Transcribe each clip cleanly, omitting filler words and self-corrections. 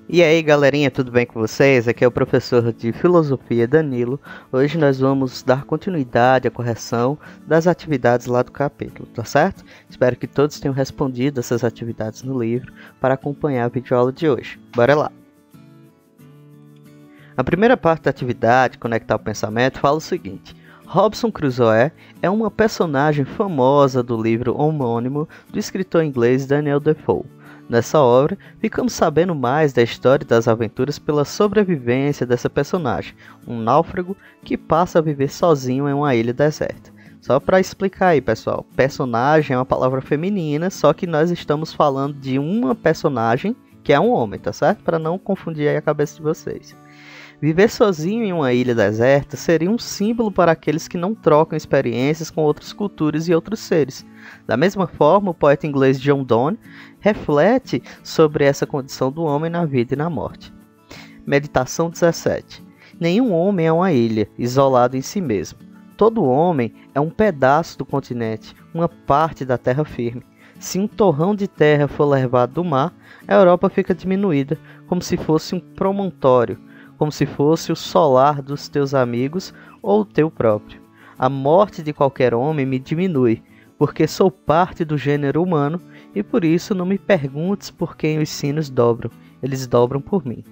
E aí galerinha, tudo bem com vocês? Aqui é o professor de Filosofia Danilo. Hoje nós vamos dar continuidade à correção das atividades lá do capítulo, tá certo? Espero que todos tenham respondido essas atividades no livro para acompanhar a videoaula de hoje. Bora lá! A primeira parte da atividade, Conectar o Pensamento, fala o seguinte: Robinson Crusoe é uma personagem famosa do livro homônimo do escritor inglês Daniel Defoe. Nessa obra, ficamos sabendo mais da história e das aventuras pela sobrevivência dessa personagem, um náufrago que passa a viver sozinho em uma ilha deserta. Só para explicar aí, pessoal, personagem é uma palavra feminina, só que nós estamos falando de uma personagem que é um homem, tá certo? Para não confundir aí a cabeça de vocês. Viver sozinho em uma ilha deserta seria um símbolo para aqueles que não trocam experiências com outras culturas e outros seres. Da mesma forma, o poeta inglês John Donne reflete sobre essa condição do homem na vida e na morte. Meditação 17. Nenhum homem é uma ilha, isolado em si mesmo. Todo homem é um pedaço do continente, uma parte da terra firme. Se um torrão de terra for levado do mar, a Europa fica diminuída, como se fosse um promontório, como se fosse o solar dos teus amigos ou o teu próprio. A morte de qualquer homem me diminui, porque sou parte do gênero humano e por isso não me perguntes por quem os sinos dobram, eles dobram por mim.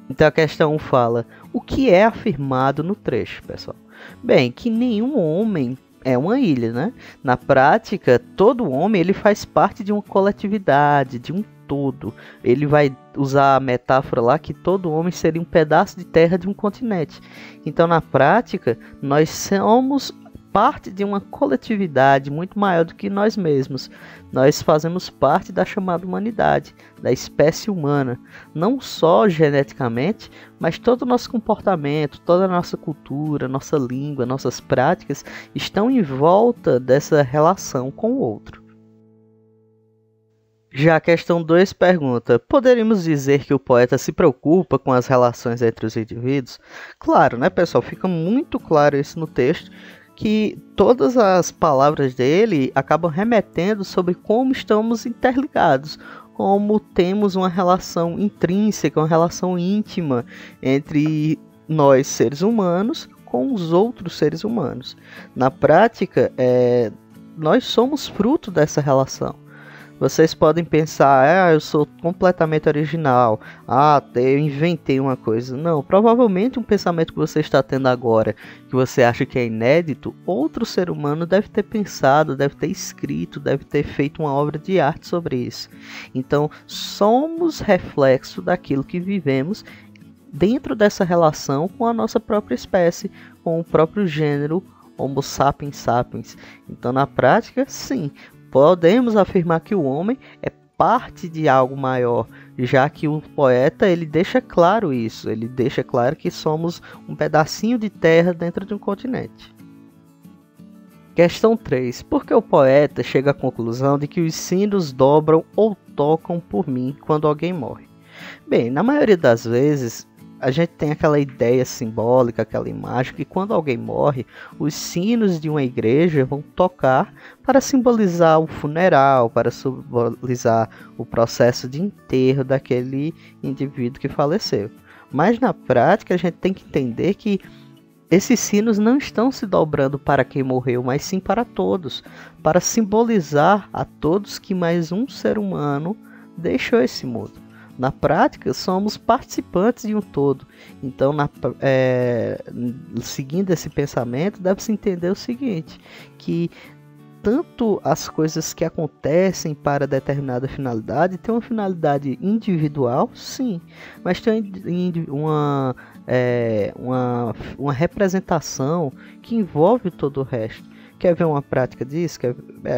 Então a questão 1 fala, o que é afirmado no trecho, pessoal? Bem, que nenhum homem é uma ilha, né? Na prática, todo homem ele faz parte de uma coletividade, de um todo. Ele vai usar a metáfora lá que todo homem seria um pedaço de terra de um continente. Então, na prática, nós somos parte de uma coletividade muito maior do que nós mesmos. Nós fazemos parte da chamada humanidade, da espécie humana, não só geneticamente, mas todo o nosso comportamento, toda a nossa cultura, nossa língua, nossas práticas estão em volta dessa relação com o outro. Já a questão 2 pergunta, poderíamos dizer que o poeta se preocupa com as relações entre os indivíduos? Claro, né, pessoal? Fica muito claro isso no texto, que todas as palavras dele acabam remetendo sobre como estamos interligados, como temos uma relação intrínseca, uma relação íntima entre nós, seres humanos, com os outros seres humanos. Na prática, nós somos fruto dessa relação. Vocês podem pensar, eu sou completamente original, eu inventei uma coisa. Não, provavelmente um pensamento que você está tendo agora, que você acha que é inédito, outro ser humano deve ter pensado, deve ter escrito, deve ter feito uma obra de arte sobre isso. Então, somos reflexo daquilo que vivemos dentro dessa relação com a nossa própria espécie, com o próprio gênero Homo sapiens sapiens. Então, na prática, sim, podemos afirmar que o homem é parte de algo maior, já que o poeta ele deixa claro isso, ele deixa claro que somos um pedacinho de terra dentro de um continente. Questão 3. Por que o poeta chega à conclusão de que os sinos dobram ou tocam por mim quando alguém morre? Bem, na maioria das vezes, a gente tem aquela ideia simbólica, aquela imagem que quando alguém morre, os sinos de uma igreja vão tocar para simbolizar o funeral, para simbolizar o processo de enterro daquele indivíduo que faleceu. Mas na prática a gente tem que entender que esses sinos não estão se dobrando para quem morreu, mas sim para todos, para simbolizar a todos que mais um ser humano deixou esse mundo. Na prática, somos participantes de um todo. Então, seguindo esse pensamento, deve-se entender o seguinte, que tanto as coisas que acontecem para determinada finalidade, tem uma finalidade individual, sim, mas tem uma representação que envolve todo o resto. Quer ver uma prática disso?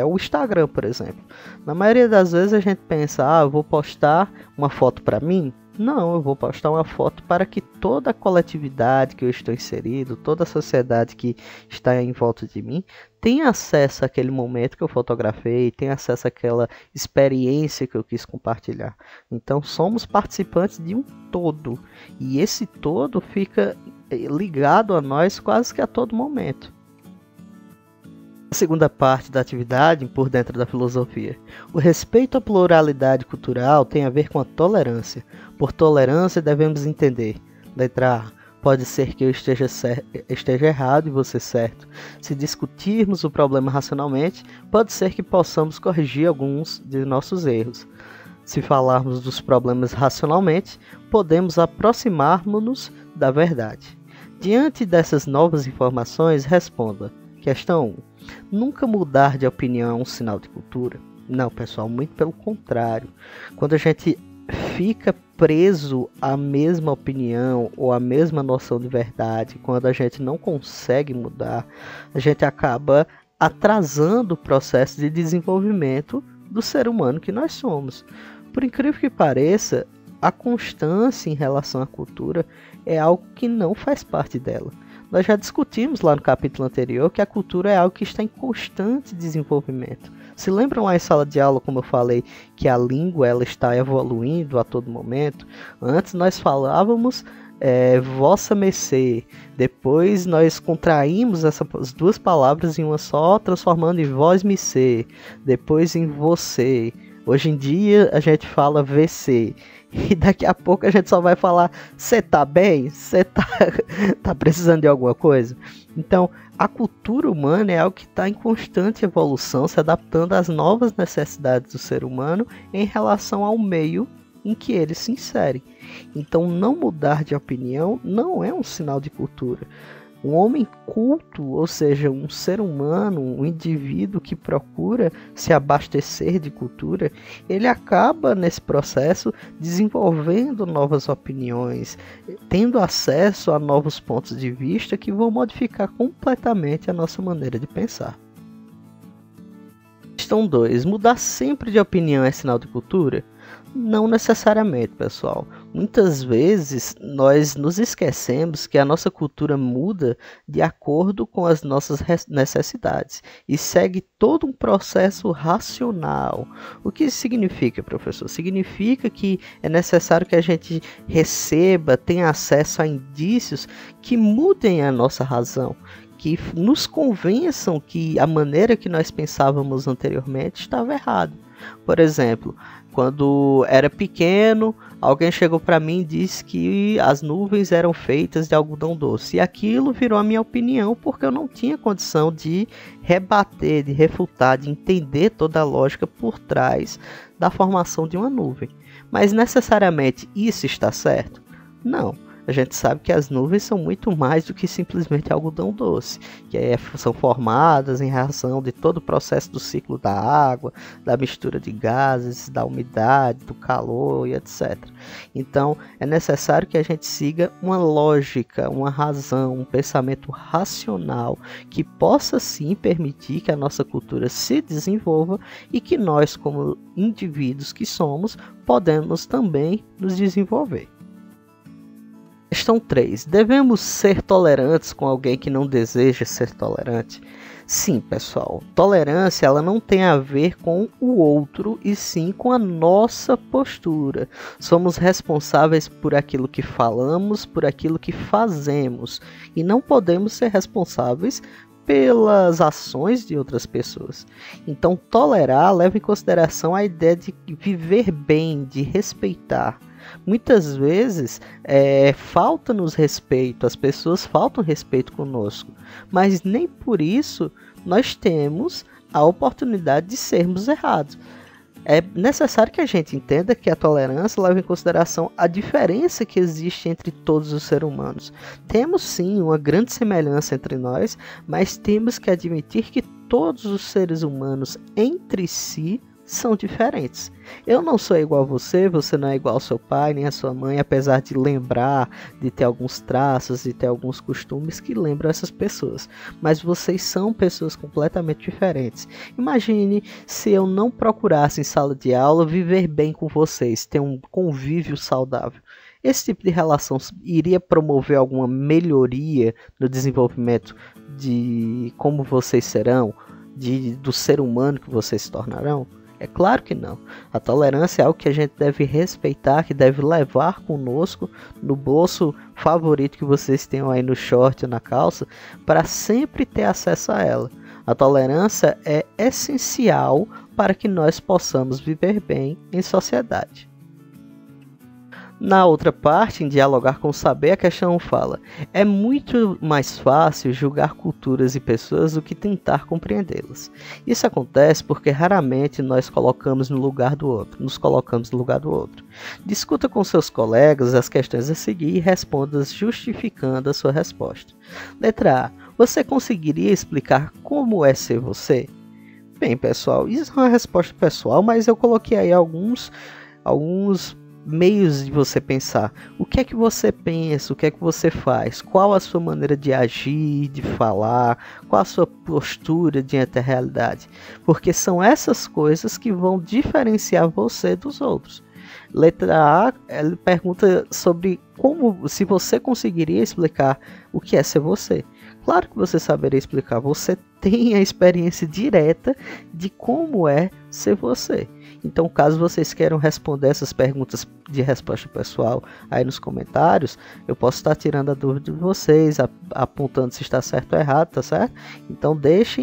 O Instagram, por exemplo. Na maioria das vezes a gente pensa, eu vou postar uma foto para mim? Não, eu vou postar uma foto para que toda a coletividade que eu estou inserido, toda a sociedade que está em volta de mim, tenha acesso àquele momento que eu fotografei, tenha acesso àquela experiência que eu quis compartilhar. Então somos participantes de um todo, e esse todo fica ligado a nós quase que a todo momento. Segunda parte da atividade por dentro da filosofia. O respeito à pluralidade cultural tem a ver com a tolerância. Por tolerância devemos entender. Letra A. Pode ser que eu esteja errado e você certo. Se discutirmos o problema racionalmente, pode ser que possamos corrigir alguns de nossos erros. Se falarmos dos problemas racionalmente, podemos aproximar-nos da verdade. Diante dessas novas informações, responda. Questão 1. Nunca mudar de opinião é um sinal de cultura? Não, pessoal, muito pelo contrário. Quando a gente fica preso à mesma opinião ou à mesma noção de verdade, quando a gente não consegue mudar, a gente acaba atrasando o processo de desenvolvimento do ser humano que nós somos. Por incrível que pareça, a constância em relação à cultura é algo que não faz parte dela. Nós já discutimos lá no capítulo anterior que a cultura é algo que está em constante desenvolvimento. Se lembram lá em sala de aula, como eu falei, que a língua ela está evoluindo a todo momento? Antes nós falávamos vossa mercê, depois nós contraímos essas duas palavras em uma só, transformando em vós me ser, depois em você. Hoje em dia a gente fala VC. E daqui a pouco a gente só vai falar: você tá bem? Você tá precisando de alguma coisa? Então, a cultura humana é algo que está em constante evolução, se adaptando às novas necessidades do ser humano em relação ao meio em que ele se insere. Então, não mudar de opinião não é um sinal de cultura. Um homem culto, ou seja, um ser humano, um indivíduo que procura se abastecer de cultura, ele acaba nesse processo desenvolvendo novas opiniões, tendo acesso a novos pontos de vista que vão modificar completamente a nossa maneira de pensar. Questão 2. Mudar sempre de opinião é sinal de cultura? Não necessariamente, pessoal. Muitas vezes nós nos esquecemos que a nossa cultura muda de acordo com as nossas necessidades e segue todo um processo racional. O que isso significa, professor? Significa que é necessário que a gente receba, tenha acesso a indícios que mudem a nossa razão, que nos convençam que a maneira que nós pensávamos anteriormente estava errada. Por exemplo, quando era pequeno, alguém chegou para mim e disse que as nuvens eram feitas de algodão doce. E aquilo virou a minha opinião, porque eu não tinha condição de rebater, de refutar, de entender toda a lógica por trás da formação de uma nuvem. Mas necessariamente isso está certo? Não. A gente sabe que as nuvens são muito mais do que simplesmente algodão doce, que são formadas em razão de todo o processo do ciclo da água, da mistura de gases, da umidade, do calor e etc. Então, é necessário que a gente siga uma lógica, uma razão, um pensamento racional que possa sim permitir que a nossa cultura se desenvolva e que nós, como indivíduos que somos, podemos também nos desenvolver. Questão 3. Devemos ser tolerantes com alguém que não deseja ser tolerante? Sim, pessoal. Tolerância ela não tem a ver com o outro, e sim com a nossa postura. Somos responsáveis por aquilo que falamos, por aquilo que fazemos. E não podemos ser responsáveis pelas ações de outras pessoas. Então, tolerar leva em consideração a ideia de viver bem, de respeitar. Muitas vezes falta-nos respeito, as pessoas faltam respeito conosco, mas nem por isso nós temos a oportunidade de sermos errados. É necessário que a gente entenda que a tolerância leva em consideração a diferença que existe entre todos os seres humanos. Temos sim uma grande semelhança entre nós, mas temos que admitir que todos os seres humanos entre si são diferentes. Eu não sou igual a você, você não é igual ao seu pai, nem a sua mãe, apesar de lembrar, de ter alguns traços, de ter alguns costumes que lembram essas pessoas. Mas vocês são pessoas completamente diferentes. Imagine se eu não procurasse em sala de aula viver bem com vocês, ter um convívio saudável. Esse tipo de relação iria promover alguma melhoria no desenvolvimento de como vocês serão, do ser humano que vocês se tornarão? É claro que não. A tolerância é algo que a gente deve respeitar, que deve levar conosco no bolso favorito que vocês tenham aí no short ou na calça, para sempre ter acesso a ela. A tolerância é essencial para que nós possamos viver bem em sociedade. Na outra parte, em dialogar com o saber, a questão fala: é muito mais fácil julgar culturas e pessoas do que tentar compreendê-las. Isso acontece porque raramente nós nos colocamos no lugar do outro. Discuta com seus colegas as questões a seguir e responda justificando a sua resposta. Letra A. Você conseguiria explicar como é ser você? Bem, pessoal, isso é uma resposta pessoal, mas eu coloquei aí alguns meios de você pensar. O que é que você pensa? O que é que você faz? Qual a sua maneira de agir, de falar? Qual a sua postura diante da realidade? Porque são essas coisas que vão diferenciar você dos outros. Letra A, ele pergunta sobre se você conseguiria explicar o que é ser você. Claro que você saberia explicar. Você tem a experiência direta de como é ser você. Então, caso vocês queiram responder essas perguntas de resposta pessoal aí nos comentários, eu posso estar tirando a dúvida de vocês, apontando se está certo ou errado, tá certo? Então,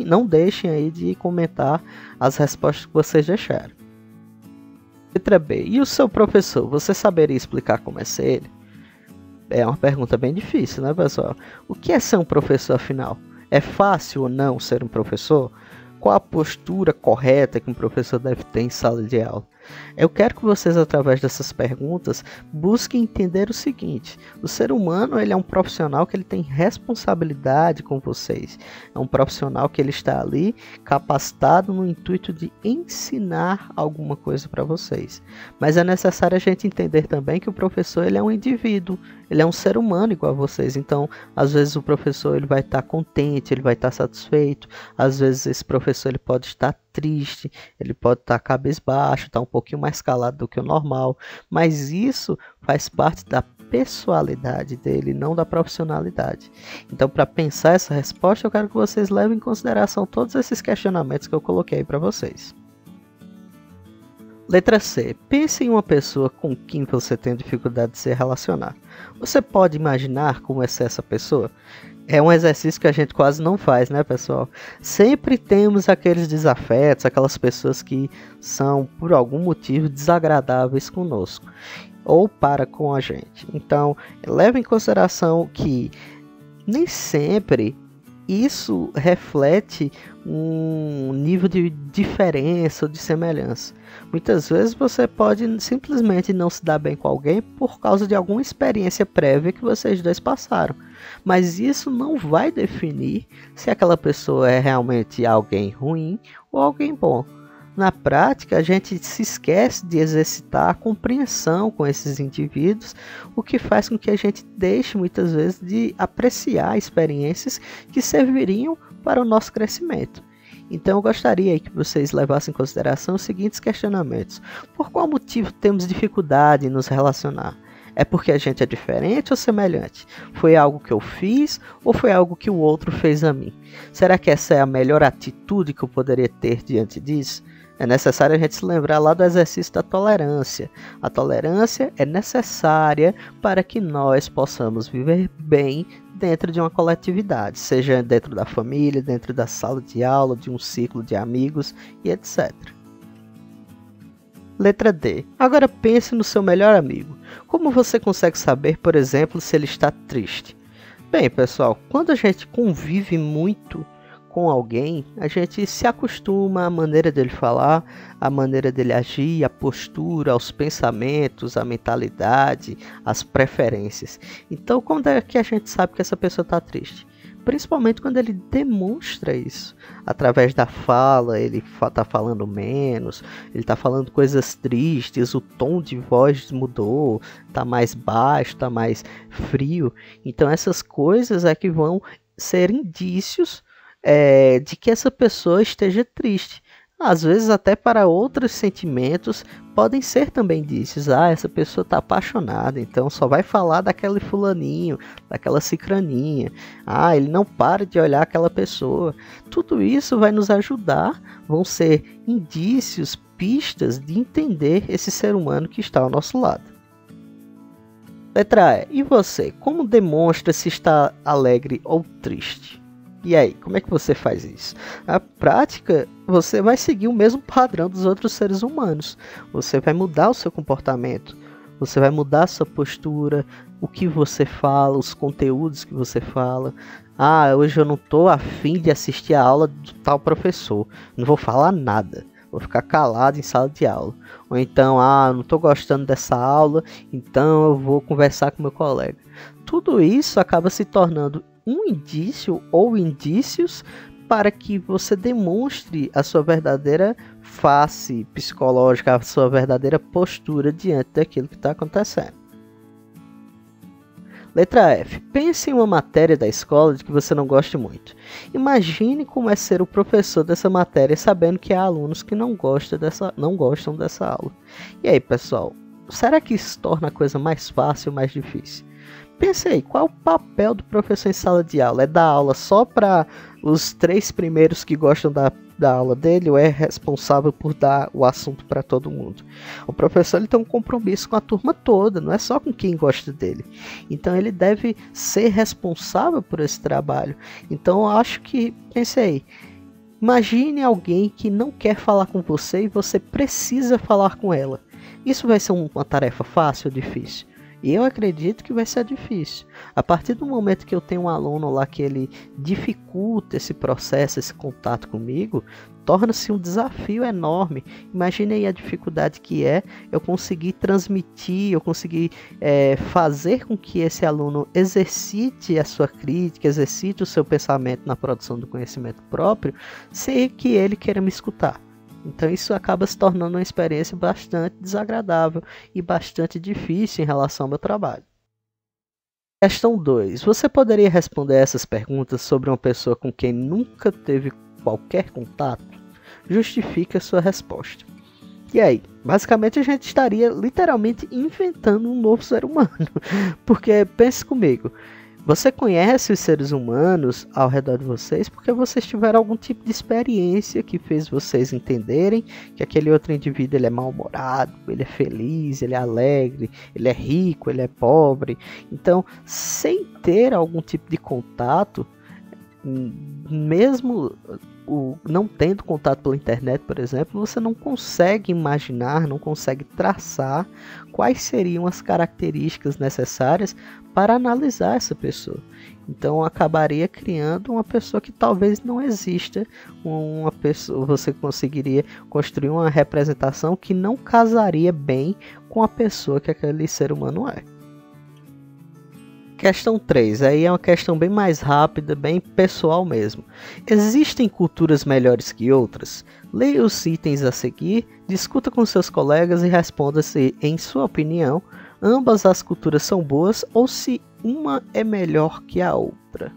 não deixem aí de comentar as respostas que vocês deixaram. Letra B. E o seu professor? Você saberia explicar como é ser ele? É uma pergunta bem difícil, né, pessoal? O que é ser um professor, afinal? É fácil ou não ser um professor? Qual a postura correta que um professor deve ter em sala de aula? Eu quero que vocês, através dessas perguntas, busquem entender o seguinte: o ser humano, ele é um profissional que ele tem responsabilidade com vocês. É um profissional que ele está ali capacitado no intuito de ensinar alguma coisa para vocês. Mas é necessário a gente entender também que o professor, ele é um indivíduo, ele é um ser humano igual a vocês. Então, às vezes o professor, ele vai estar contente, ele vai estar satisfeito. Às vezes esse professor, ele pode estar triste, ele pode estar cabisbaixo, estar um pouquinho mais calado do que o normal, mas isso faz parte da pessoalidade dele, não da profissionalidade. Então, para pensar essa resposta, eu quero que vocês levem em consideração todos esses questionamentos que eu coloquei para vocês. Letra C. Pense em uma pessoa com quem você tem dificuldade de se relacionar. Você pode imaginar como é ser essa pessoa? É um exercício que a gente quase não faz, né, pessoal? Sempre temos aqueles desafetos, aquelas pessoas que são, por algum motivo, desagradáveis conosco ou para com a gente. Então, leve em consideração que nem sempre isso reflete um nível de diferença ou de semelhança. Muitas vezes você pode simplesmente não se dar bem com alguém por causa de alguma experiência prévia que vocês dois passaram. Mas isso não vai definir se aquela pessoa é realmente alguém ruim ou alguém bom. Na prática, a gente se esquece de exercitar a compreensão com esses indivíduos, o que faz com que a gente deixe muitas vezes de apreciar experiências que serviriam para o nosso crescimento. Então eu gostaria que vocês levassem em consideração os seguintes questionamentos. Por qual motivo temos dificuldade em nos relacionar? É porque a gente é diferente ou semelhante? Foi algo que eu fiz ou foi algo que o outro fez a mim? Será que essa é a melhor atitude que eu poderia ter diante disso? É necessário a gente se lembrar lá do exercício da tolerância. A tolerância é necessária para que nós possamos viver bem dentro de uma coletividade, seja dentro da família, dentro da sala de aula, de um ciclo de amigos e etc. Letra D. Agora pense no seu melhor amigo. Como você consegue saber, por exemplo, se ele está triste? Bem, pessoal, quando a gente convive muito com alguém, a gente se acostuma à maneira dele falar, à maneira dele agir, à postura, aos pensamentos, à mentalidade, às preferências. Então, quando é que a gente sabe que essa pessoa está triste? Principalmente quando ele demonstra isso. Através da fala, ele está falando menos, ele está falando coisas tristes, o tom de voz mudou, está mais baixo, está mais frio. Então essas coisas é que vão ser indícios de que essa pessoa esteja triste. Às vezes até para outros sentimentos podem ser também indícios. Essa pessoa está apaixonada, então só vai falar daquele fulaninho, daquela cicraninha. Ele não para de olhar aquela pessoa. Tudo isso vai nos ajudar, vão ser indícios, pistas de entender esse ser humano que está ao nosso lado. Letra E. E você? Como demonstra se está alegre ou triste? E aí, como é que você faz isso? Na prática, você vai seguir o mesmo padrão dos outros seres humanos. Você vai mudar o seu comportamento, você vai mudar a sua postura, o que você fala, os conteúdos que você fala. Ah, hoje eu não estou afim de assistir a aula do tal professor, não vou falar nada, vou ficar calado em sala de aula. Ou então, não estou gostando dessa aula, então eu vou conversar com meu colega. Tudo isso acaba se tornando um indício ou indícios para que você demonstre a sua verdadeira face psicológica, a sua verdadeira postura diante daquilo que está acontecendo. Letra F. Pense em uma matéria da escola de que você não goste muito. Imagine como é ser o professor dessa matéria sabendo que há alunos que não gostam dessa aula. E aí, pessoal, será que isso torna a coisa mais fácil ou mais difícil? Pense aí, qual é o papel do professor em sala de aula? É dar aula só para os 3 primeiros que gostam da aula dele ou é responsável por dar o assunto para todo mundo? O professor ele tem um compromisso com a turma toda, não é só com quem gosta dele. Então ele deve ser responsável por esse trabalho. Então eu acho que, pense aí, imagine alguém que não quer falar com você e você precisa falar com ela. Isso vai ser uma tarefa fácil ou difícil? E eu acredito que vai ser difícil. A partir do momento que eu tenho um aluno lá que ele dificulta esse processo, esse contato comigo, torna-se um desafio enorme. Imagine aí a dificuldade que é eu conseguir transmitir, eu conseguir fazer com que esse aluno exercite a sua crítica, exercite o seu pensamento na produção do conhecimento próprio, sem que ele queira me escutar. Então isso acaba se tornando uma experiência bastante desagradável e bastante difícil em relação ao meu trabalho. Questão 2. Você poderia responder essas perguntas sobre uma pessoa com quem nunca teve qualquer contato? Justifique a sua resposta. E aí? Basicamente a gente estaria literalmente inventando um novo ser humano. Porque pense comigo. Você conhece os seres humanos ao redor de vocês porque vocês tiveram algum tipo de experiência que fez vocês entenderem que aquele outro indivíduo ele é mal-humorado, ele é feliz, ele é alegre, ele é rico, ele é pobre. Então, sem ter algum tipo de contato, mesmo não tendo contato pela internet, por exemplo, você não consegue imaginar, não consegue traçar quais seriam as características necessárias para analisar essa pessoa. Então acabaria criando uma pessoa que talvez não exista, uma pessoa, você conseguiria construir uma representação que não casaria bem com a pessoa que aquele ser humano é. Questão 3, aí é uma questão bem mais rápida, bem pessoal mesmo. Existem culturas melhores que outras? Leia os itens a seguir, discuta com seus colegas e responda se, em sua opinião, ambas as culturas são boas ou se uma é melhor que a outra.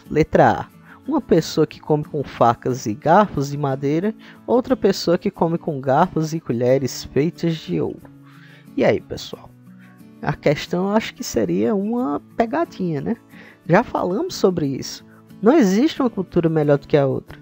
Letra A. Uma pessoa que come com facas e garfos de madeira, outra pessoa que come com garfos e colheres feitas de ouro. E aí, pessoal? A questão eu acho que seria uma pegadinha, né? Já falamos sobre isso. Não existe uma cultura melhor do que a outra.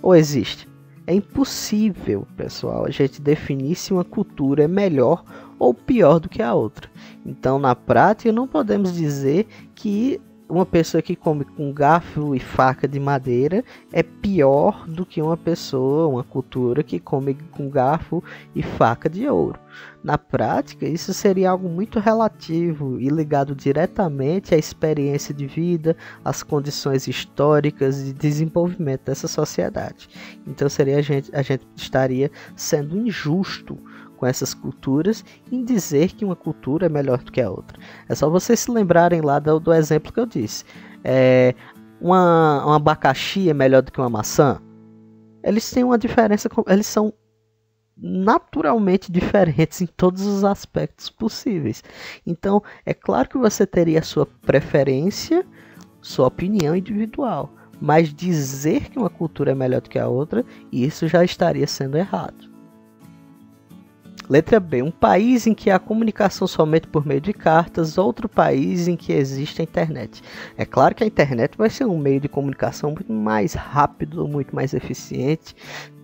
Ou existe? É impossível, pessoal, a gente definir se uma cultura é melhor ou pior do que a outra. Então, na prática, não podemos dizer que uma pessoa que come com garfo e faca de madeira é pior do que uma pessoa, uma cultura que come com garfo e faca de ouro. Na prática, isso seria algo muito relativo e ligado diretamente à experiência de vida, às condições históricas de desenvolvimento dessa sociedade. Então seria a gente estaria sendo injusto com essas culturas em dizer que uma cultura é melhor do que a outra. É só vocês se lembrarem lá do exemplo que eu disse. Um abacaxi é melhor do que uma maçã? Eles têm uma diferença, eles são naturalmente diferentes em todos os aspectos possíveis. Então, é claro que você teria a sua preferência, sua opinião individual, mas dizer que uma cultura é melhor do que a outra, isso já estaria sendo errado. Letra B. Um país em que há comunicação somente por meio de cartas, outro país em que existe a internet. É claro que a internet vai ser um meio de comunicação muito mais rápido, muito mais eficiente,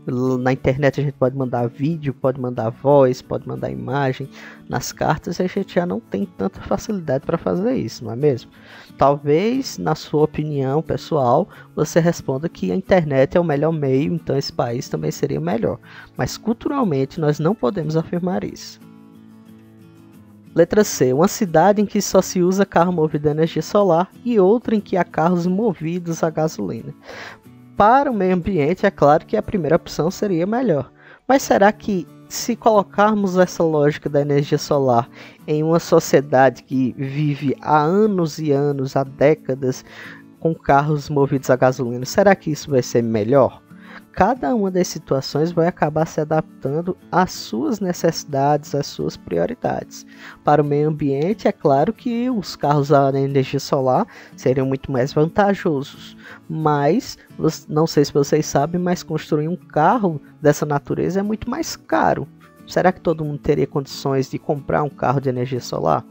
Na internet a gente pode mandar vídeo, pode mandar voz, pode mandar imagem. Nas cartas a gente já não tem tanta facilidade para fazer isso, não é mesmo? Talvez, na sua opinião pessoal, você responda que a internet é o melhor meio, então esse país também seria o melhor. Mas culturalmente nós não podemos afirmar isso. Letra C. Uma cidade em que só se usa carro movido a energia solar e outra em que há carros movidos a gasolina. Para o meio ambiente, é claro que a primeira opção seria melhor. Mas será que, se colocarmos essa lógica da energia solar em uma sociedade que vive há anos e anos, há décadas, com carros movidos a gasolina, será que isso vai ser melhor? Cada uma das situações vai acabar se adaptando às suas necessidades, às suas prioridades. Para o meio ambiente, é claro que os carros a energia solar seriam muito mais vantajosos, mas não sei se vocês sabem, mas construir um carro dessa natureza é muito mais caro. Será que todo mundo teria condições de comprar um carro de energia solar?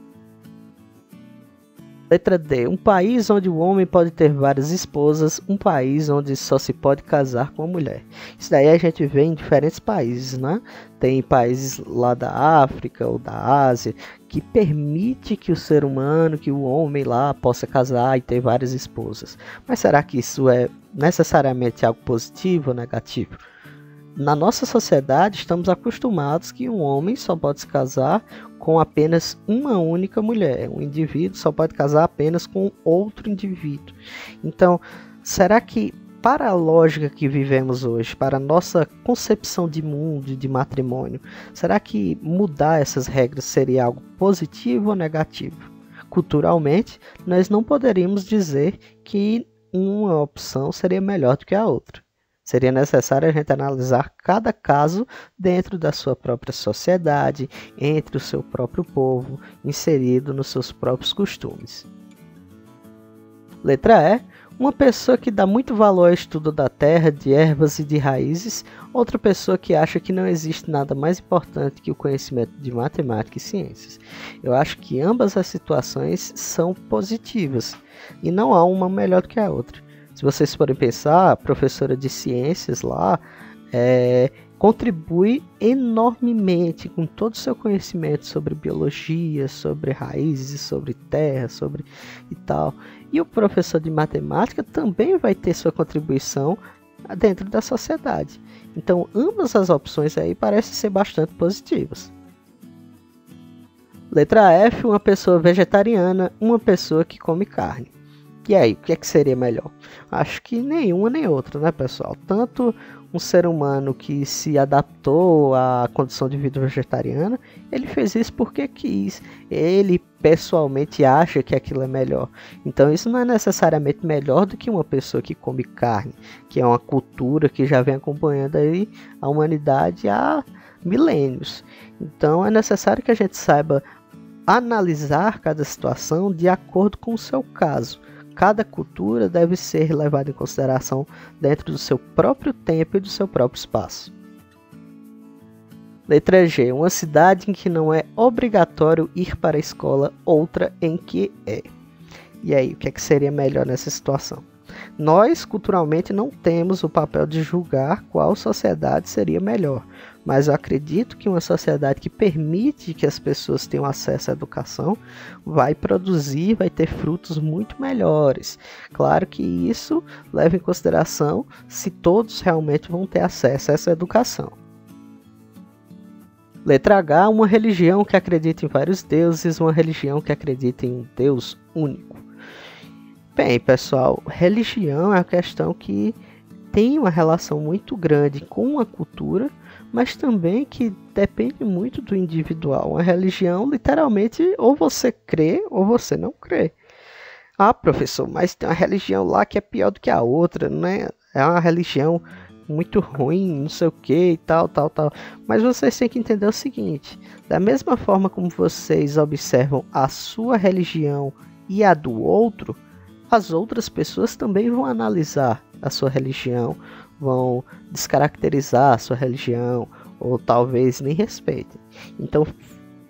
Letra D. Um país onde o homem pode ter várias esposas, um país onde só se pode casar com uma mulher. Isso daí a gente vê em diferentes países, né? Tem países lá da África ou da Ásia que permite que o ser humano, que o homem lá possa casar e ter várias esposas. Mas será que isso é necessariamente algo positivo ou negativo? Na nossa sociedade, estamos acostumados que um homem só pode se casar com apenas uma única mulher. Um indivíduo só pode casar apenas com outro indivíduo. Então, será que, para a lógica que vivemos hoje, para a nossa concepção de mundo, de matrimônio, será que mudar essas regras seria algo positivo ou negativo? Culturalmente, nós não poderíamos dizer que uma opção seria melhor do que a outra. Seria necessário a gente analisar cada caso dentro da sua própria sociedade, entre o seu próprio povo, inserido nos seus próprios costumes. Letra E. Uma pessoa que dá muito valor ao estudo da terra, de ervas e de raízes, outra pessoa que acha que não existe nada mais importante que o conhecimento de matemática e ciências. Eu acho que ambas as situações são positivas e não há uma melhor do que a outra. Se vocês forem pensar, a professora de ciências lá contribui enormemente com todo o seu conhecimento sobre biologia, sobre raízes, sobre terra, sobre e tal. E o professor de matemática também vai ter sua contribuição dentro da sociedade. Então, ambas as opções aí parecem ser bastante positivas. Letra F, uma pessoa vegetariana, uma pessoa que come carne. E aí, o que é que seria melhor? Acho que nenhuma nem outra, né, pessoal? Tanto um ser humano que se adaptou à condição de vida vegetariana, ele fez isso porque quis. Ele pessoalmente acha que aquilo é melhor. Então isso não é necessariamente melhor do que uma pessoa que come carne, que é uma cultura que já vem acompanhando aí a humanidade há milênios. Então é necessário que a gente saiba analisar cada situação de acordo com o seu caso. Cada cultura deve ser levada em consideração dentro do seu próprio tempo e do seu próprio espaço. Letra G. Uma cidade em que não é obrigatório ir para a escola, outra em que é. E aí, o que é que seria melhor nessa situação? Nós, culturalmente, não temos o papel de julgar qual sociedade seria melhor, mas eu acredito que uma sociedade que permite que as pessoas tenham acesso à educação vai produzir, vai ter frutos muito melhores. Claro que isso leva em consideração se todos realmente vão ter acesso a essa educação. Letra H, uma religião que acredita em vários deuses, uma religião que acredita em um Deus único. Bem, pessoal, religião é uma questão que tem uma relação muito grande com a cultura, mas também que depende muito do individual. Uma religião, literalmente, ou você crê ou você não crê. Ah, professor, mas tem uma religião lá que é pior do que a outra, né? É uma religião muito ruim, não sei o que e tal. Mas vocês têm que entender o seguinte: da mesma forma como vocês observam a sua religião e a do outro, as outras pessoas também vão analisar a sua religião, vão descaracterizar a sua religião, ou talvez nem respeitem. Então,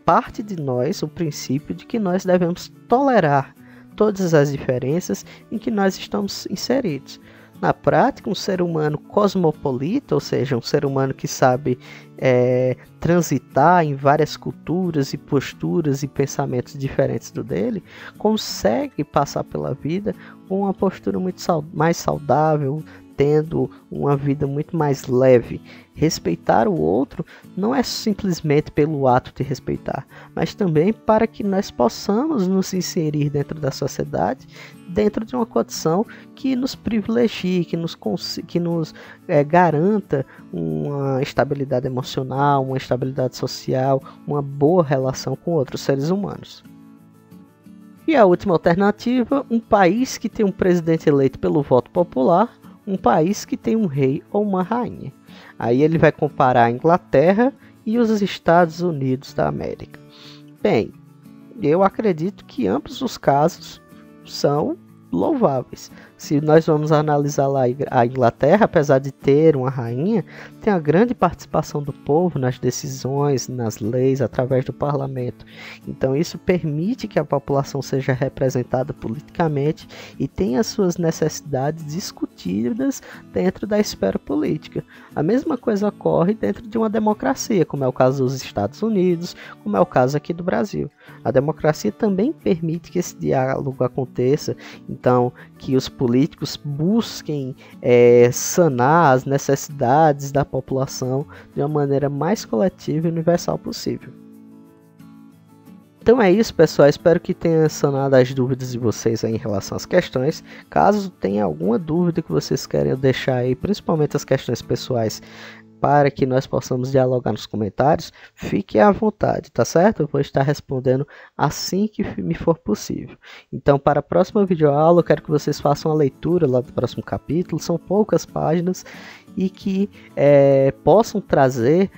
parte de nós o princípio de que nós devemos tolerar todas as diferenças em que nós estamos inseridos. Na prática, um ser humano cosmopolita, ou seja, um ser humano que sabe transitar em várias culturas e posturas e pensamentos diferentes do dele, consegue passar pela vida com uma postura muito mais saudável, tendo uma vida muito mais leve. Respeitar o outro não é simplesmente pelo ato de respeitar, mas também para que nós possamos nos inserir dentro da sociedade, dentro de uma condição que nos privilegie, que nos garanta uma estabilidade emocional, uma estabilidade social, uma boa relação com outros seres humanos. E a última alternativa, um país que tem um presidente eleito pelo voto popular, um país que tem um rei ou uma rainha. Aí ele vai comparar a Inglaterra e os Estados Unidos da América. Bem, eu acredito que ambos os casos são louváveis. Se nós vamos analisar lá a Inglaterra, apesar de ter uma rainha, tem a grande participação do povo nas decisões, nas leis, através do parlamento. Então isso permite que a população seja representada politicamente e tenha suas necessidades discutidas dentro da esfera política. A mesma coisa ocorre dentro de uma democracia, como é o caso dos Estados Unidos, como é o caso aqui do Brasil. A democracia também permite que esse diálogo aconteça, então que os políticos busquem sanar as necessidades da população de uma maneira mais coletiva e universal possível. Então é isso, pessoal. Espero que tenha sanado as dúvidas de vocês aí em relação às questões. Caso tenha alguma dúvida que vocês querem deixar aí, principalmente as questões pessoais, para que nós possamos dialogar nos comentários, fique à vontade, tá certo? Eu vou estar respondendo assim que me for possível. Então, para a próxima videoaula, eu quero que vocês façam a leitura lá do próximo capítulo. São poucas páginas e que possam trazer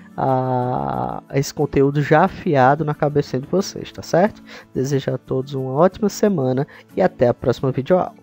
esse conteúdo já afiado na cabeça de vocês, tá certo? Desejo a todos uma ótima semana e até a próxima videoaula.